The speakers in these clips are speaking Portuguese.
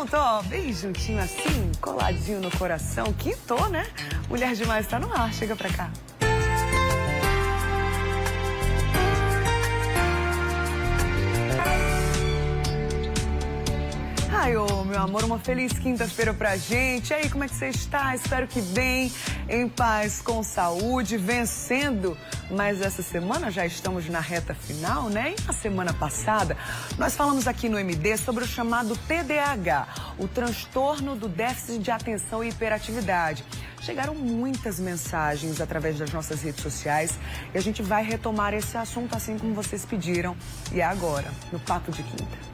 junto, ó, bem juntinho assim, coladinho no coração. Quintou, né? Mulher Demais tá no ar, chega pra cá. Ai, ô, meu amor, uma feliz quinta-feira pra gente. E aí, como é que você está? Espero que bem, em paz, com saúde, vencendo. Mas essa semana já estamos na reta final, né? E na semana passada, nós falamos aqui no MD sobre o chamado TDAH, o transtorno do déficit de atenção e hiperatividade. Chegaram muitas mensagens através das nossas redes sociais e a gente vai retomar esse assunto assim como vocês pediram. E é agora, no Papo de Quinta.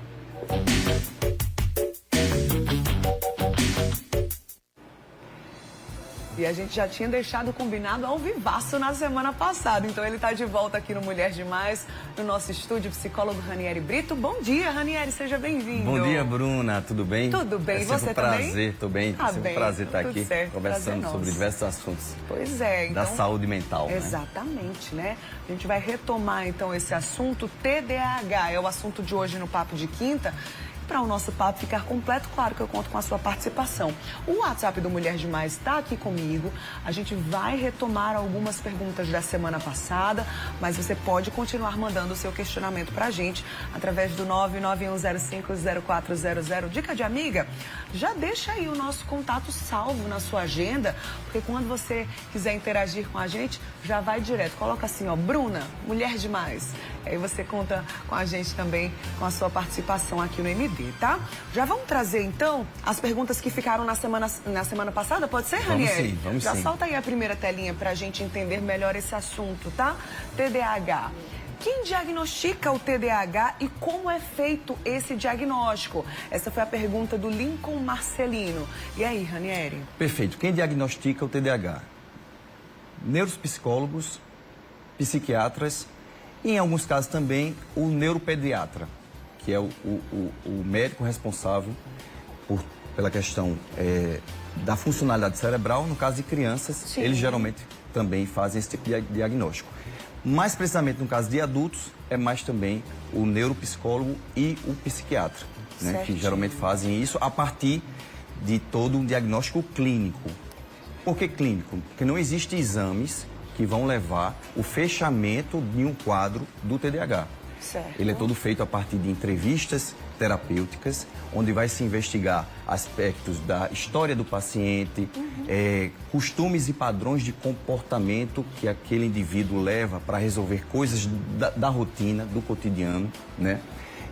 E a gente já tinha deixado combinado ao vivaço na semana passada. Então ele está de volta aqui no Mulher Demais, no nosso estúdio, psicólogo Ranieri Brito. Bom dia, Ranieri, seja bem-vindo. Bom dia, Bruna, tudo bem? Tudo bem, e você também? Prazer, tô bem. É sempre um prazer estar aqui certo, conversando sobre diversos assuntos. Pois é, então, da saúde mental, exatamente, né? A gente vai retomar então esse assunto TDAH, é o assunto de hoje no Papo de Quinta. Para o nosso papo ficar completo, claro que eu conto com a sua participação. O WhatsApp do Mulher Demais está aqui comigo. A gente vai retomar algumas perguntas da semana passada, mas você pode continuar mandando o seu questionamento para a gente através do 991050400. Dica de amiga, já deixa aí o nosso contato salvo na sua agenda, porque quando você quiser interagir com a gente, já vai direto. Coloca assim, ó, Bruna, Mulher Demais. Aí você conta com a gente também, com a sua participação aqui no MD, tá? Já vamos trazer, então, as perguntas que ficaram na semana passada? Pode ser, Ranieri? Vamos sim. Já solta aí a primeira telinha pra gente entender melhor esse assunto, tá? TDAH. Quem diagnostica o TDAH e como é feito esse diagnóstico? Essa foi a pergunta do Lincoln Marcelino. E aí, Ranieri? Perfeito. Quem diagnostica o TDAH? Neuropsicólogos, psiquiatras e, em alguns casos também, o neuropediatra, que é o médico responsável pela questão da funcionalidade cerebral. No caso de crianças, sim, eles geralmente também fazem esse tipo de diagnóstico. Mais precisamente no caso de adultos, é mais também o neuropsicólogo e o psiquiatra, né, que geralmente fazem isso a partir de todo um diagnóstico clínico. Por que clínico? Porque não existem exames que vão levar o fechamento de um quadro do TDAH. Certo. Ele é todo feito a partir de entrevistas terapêuticas, onde vai se investigar aspectos da história do paciente, costumes e padrões de comportamento que aquele indivíduo leva para resolver coisas da rotina, do cotidiano, né?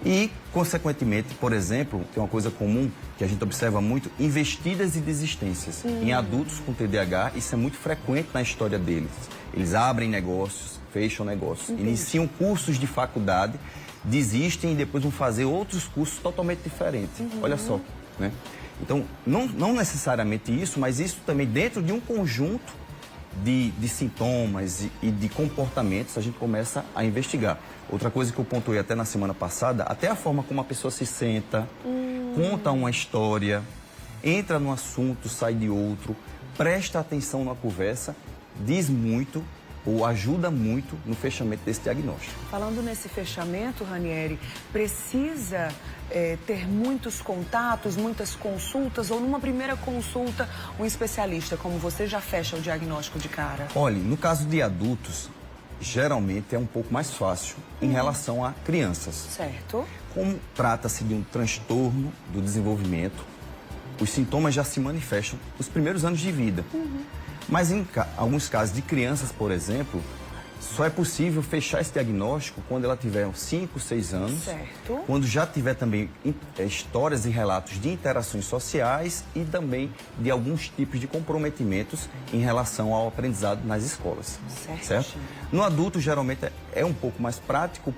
E, consequentemente, por exemplo, tem uma coisa comum que a gente observa muito, investidas e desistências. Em adultos com TDAH, isso é muito frequente na história deles. Eles abrem negócios, fecham negócios, iniciam cursos de faculdade, desistem e depois vão fazer outros cursos totalmente diferentes. Olha só, né? Então, não necessariamente isso, mas isso também dentro de um conjunto de sintomas e de comportamentos, a gente começa a investigar. Outra coisa que eu pontuei até na semana passada, até a forma como a pessoa se senta, conta uma história, entra num assunto, sai de outro, presta atenção na conversa, diz muito ou ajuda muito no fechamento desse diagnóstico. Falando nesse fechamento, Ranieri, precisa ter muitos contatos, muitas consultas, ou numa primeira consulta, um especialista, como você, já fecha o diagnóstico de cara? Olha, no caso de adultos, geralmente é um pouco mais fácil em relação a crianças. Certo. Como trata-se de um transtorno do desenvolvimento, os sintomas já se manifestam nos primeiros anos de vida. Mas em alguns casos de crianças, por exemplo, só é possível fechar esse diagnóstico quando ela tiver 5, 6 anos. Certo. Quando já tiver também histórias e relatos de interações sociais e também de alguns tipos de comprometimentos em relação ao aprendizado nas escolas. Certo? No adulto, geralmente, é um pouco mais prático,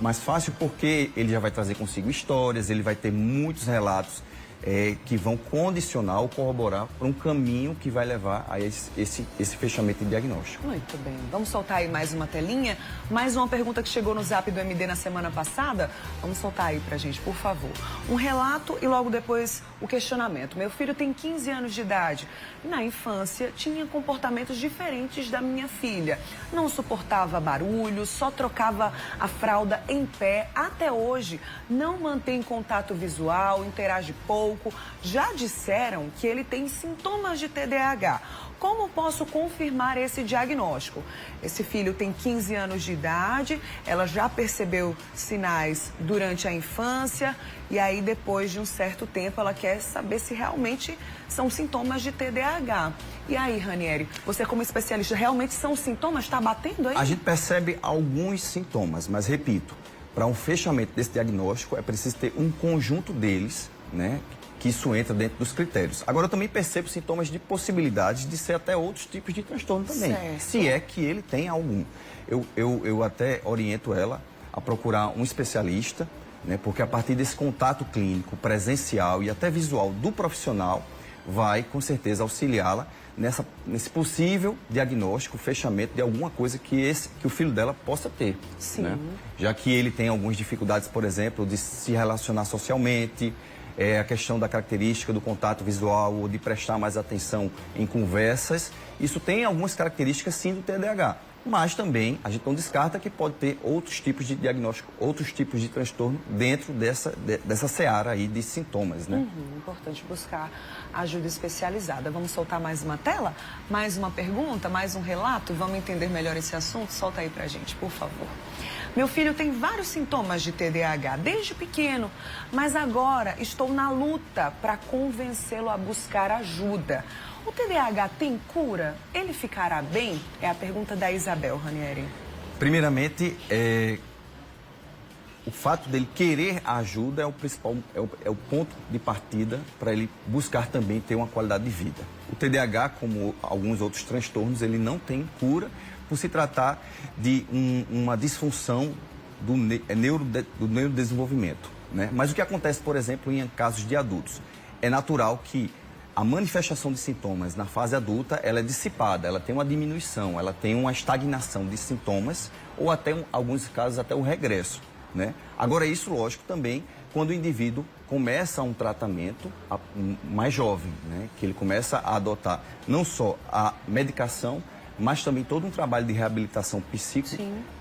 mais fácil, porque ele já vai trazer consigo histórias, ele vai ter muitos relatos que vão condicionar ou corroborar para um caminho que vai levar a esse fechamento de diagnóstico. Muito bem. Vamos soltar aí mais uma telinha. Mais uma pergunta que chegou no zap do MD na semana passada. Vamos soltar aí pra gente, por favor. Um relato e logo depois o questionamento. Meu filho tem 15 anos de idade. Na infância, tinha comportamentos diferentes da minha filha. Não suportava barulho, só trocava a fralda em pé. Até hoje, não mantém contato visual, interage pouco. pouco. Já disseram que ele tem sintomas de TDAH. Como posso confirmar esse diagnóstico? Esse filho tem 15 anos de idade, ela já percebeu sinais durante a infância e aí depois de um certo tempo ela quer saber se realmente são sintomas de TDAH. E aí, Ranieri, você como especialista, realmente são sintomas? Está batendo aí? A gente percebe alguns sintomas, mas repito, para um fechamento desse diagnóstico é preciso ter um conjunto deles, né? Que isso entra dentro dos critérios. Agora, eu também percebo sintomas de possibilidades de ser até outros tipos de transtorno também, certo. Se é que ele tem algum. Eu até oriento ela a procurar um especialista, né, porque a partir desse contato clínico, presencial e até visual do profissional, vai, com certeza, auxiliá-la nesse possível diagnóstico, fechamento de alguma coisa que o filho dela possa ter. Sim. Né? Já que ele tem algumas dificuldades, por exemplo, de se relacionar socialmente, a questão da característica do contato visual ou de prestar mais atenção em conversas. Isso tem algumas características, sim, do TDAH. Mas também a gente não descarta que pode ter outros tipos de diagnóstico, outros tipos de transtorno dentro dessa seara aí de sintomas, né? Importante buscar ajuda especializada. Vamos soltar mais uma tela? Mais uma pergunta? Mais um relato? Vamos entender melhor esse assunto? Solta aí pra gente, por favor. Meu filho tem vários sintomas de TDAH desde pequeno, mas agora estou na luta para convencê-lo a buscar ajuda. O TDAH tem cura? Ele ficará bem? É a pergunta da Isabel, Ranieri. Primeiramente, o fato dele querer a ajuda é o principal, é o ponto de partida para ele buscar também ter uma qualidade de vida. O TDAH, como alguns outros transtornos, ele não tem cura por se tratar de uma disfunção do neurodesenvolvimento, né? Mas o que acontece, por exemplo, em casos de adultos? É natural que a manifestação de sintomas na fase adulta, ela é dissipada, ela tem uma diminuição, ela tem uma estagnação de sintomas ou até, em alguns casos, até o regresso, né? Agora, isso, lógico, também quando o indivíduo começa um tratamento mais jovem, né? Que ele começa a adotar não só a medicação, mas também todo um trabalho de reabilitação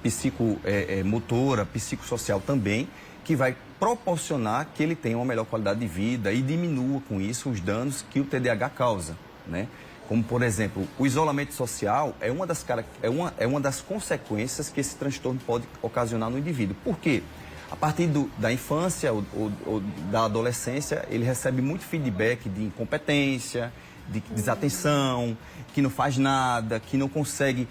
psicomotora, psicossocial também, que vai proporcionar que ele tenha uma melhor qualidade de vida e diminua com isso os danos que o TDAH causa, né? Como, por exemplo, o isolamento social é uma das consequências que esse transtorno pode ocasionar no indivíduo. Por quê? A partir da infância ou da adolescência, ele recebe muito feedback de incompetência, de desatenção, que não faz nada, que não consegue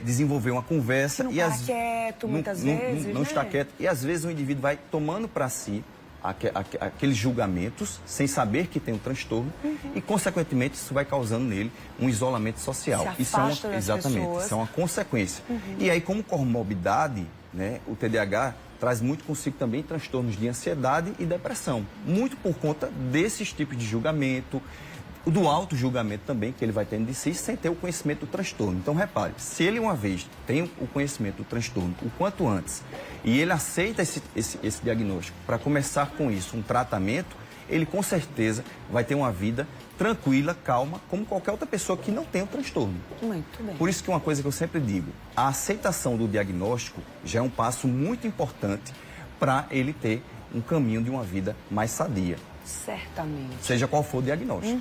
desenvolver uma conversa. Que não está quieto, muitas vezes, não está quieto. E às vezes o indivíduo vai tomando para si aqueles julgamentos, sem saber que tem um transtorno, e consequentemente isso vai causando nele um isolamento social. Se afasta das pessoas. Isso é uma consequência. E aí, como comorbidade, né, o TDAH traz muito consigo também transtornos de ansiedade e depressão, muito por conta desses tipos de julgamento, do auto-julgamento também, que ele vai tendo de si, sem ter o conhecimento do transtorno. Então, repare, se ele uma vez tem o conhecimento do transtorno o quanto antes, e ele aceita esse diagnóstico para começar com isso, um tratamento, ele com certeza vai ter uma vida tranquila, calma, como qualquer outra pessoa que não tem o transtorno. Muito bem. Por isso que uma coisa que eu sempre digo, a aceitação do diagnóstico já é um passo muito importante para ele ter um caminho de uma vida mais sadia. Certamente. Seja qual for o diagnóstico.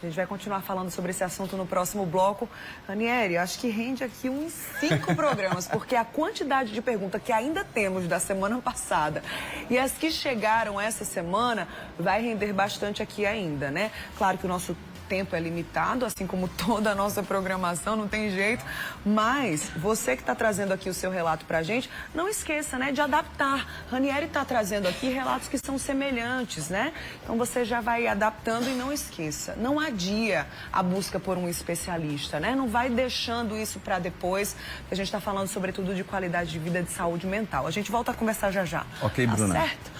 A gente vai continuar falando sobre esse assunto no próximo bloco. Ranieri, acho que rende aqui uns 5 programas, porque a quantidade de perguntas que ainda temos da semana passada e as que chegaram essa semana vai render bastante aqui ainda, né? Claro que o nosso tempo é limitado, assim como toda a nossa programação, não tem jeito, mas você que está trazendo aqui o seu relato pra gente, não esqueça, né, de adaptar. Ranieri está trazendo aqui relatos que são semelhantes, né? Então você já vai adaptando e não esqueça, não adia a busca por um especialista, né? Não vai deixando isso para depois, que a gente está falando sobretudo de qualidade de vida, de saúde mental. A gente volta a conversar já já. Ok, Bruna. Tá certo?